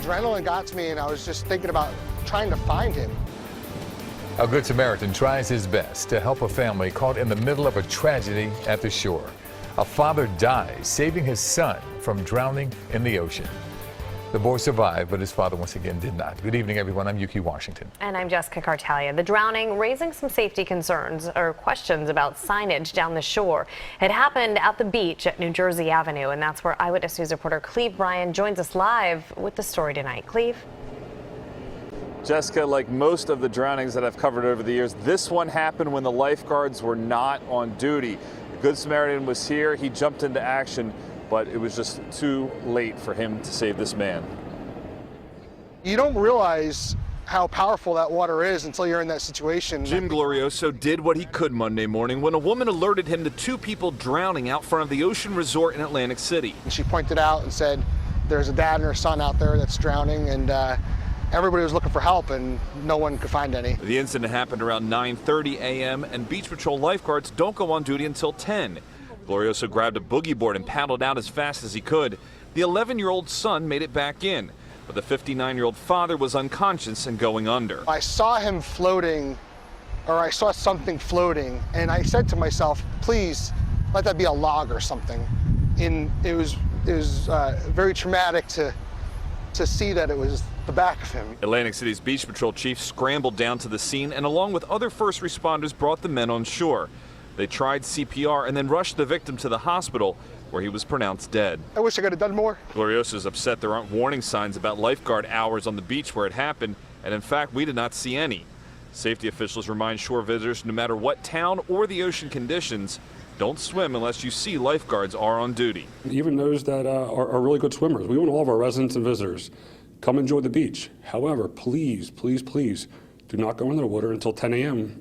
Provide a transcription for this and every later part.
adrenaline got to me, and I was just thinking about trying to find him. A Good Samaritan tries his best to help a family caught in the middle of a tragedy at the shore. A father dies saving his son from drowning in the ocean. The boy survived, but his father once again did not. Good evening, everyone. I'm Yuki Washington. And I'm Jessica Cartalia. The drowning raising some safety concerns or questions about signage down the shore. It happened at the beach at New Jersey Avenue, and that's where Eyewitness News reporter Cleve Bryan joins us live with the story tonight. Cleve? Jessica, like most of the drownings that I've covered over the years, this one happened when the lifeguards were not on duty. The Good Samaritan was here. He jumped into action, but it was just too late for him to save this man. You don't realize how powerful that water is until you're in that situation. Jim Glorioso did what he could Monday morning when a woman alerted him to two people drowning out front of the Ocean Resort in Atlantic City. And she pointed out and said, there's a dad and her son out there that's drowning, and everybody was looking for help, and no one could find any. The incident happened around 9:30 a.m., and Beach Patrol lifeguards don't go on duty until 10. Glorioso grabbed a boogie board and paddled out as fast as he could. The 11-year-old son made it back in, but the 59-year-old father was unconscious and going under. I saw him floating, or I saw something floating, and I said to myself, please let that be a log or something. And it was very traumatic to see that it was the back of him. Atlantic City's Beach Patrol chief scrambled down to the scene and along with other first responders brought the men on shore. They tried CPR and then rushed the victim to the hospital where he was pronounced dead. I wish I could have done more. Glorioso is upset there aren't warning signs about lifeguard hours on the beach where it happened, and in fact we did not see any. Safety officials remind shore visitors no matter what town or the ocean conditions, don't swim unless you see lifeguards are on duty. Even those that are really good swimmers. We want all of our residents and visitors come enjoy the beach. However, please, please, please do not go into the water until 10 a.m.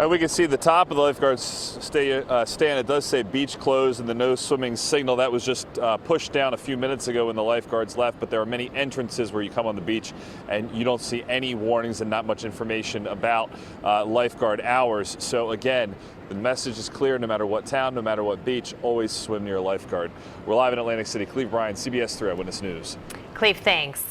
We can see the top of the lifeguard's stand. It does say beach closed and the no swimming signal. That was just pushed down a few minutes ago when the lifeguards left, but there are many entrances where you come on the beach and you don't see any warnings and not much information about lifeguard hours. So again, the message is clear: no matter what town, no matter what beach, always swim near a lifeguard. We're live in Atlantic City. Cleve Bryan, CBS 3 Eyewitness News. Cleve, thanks.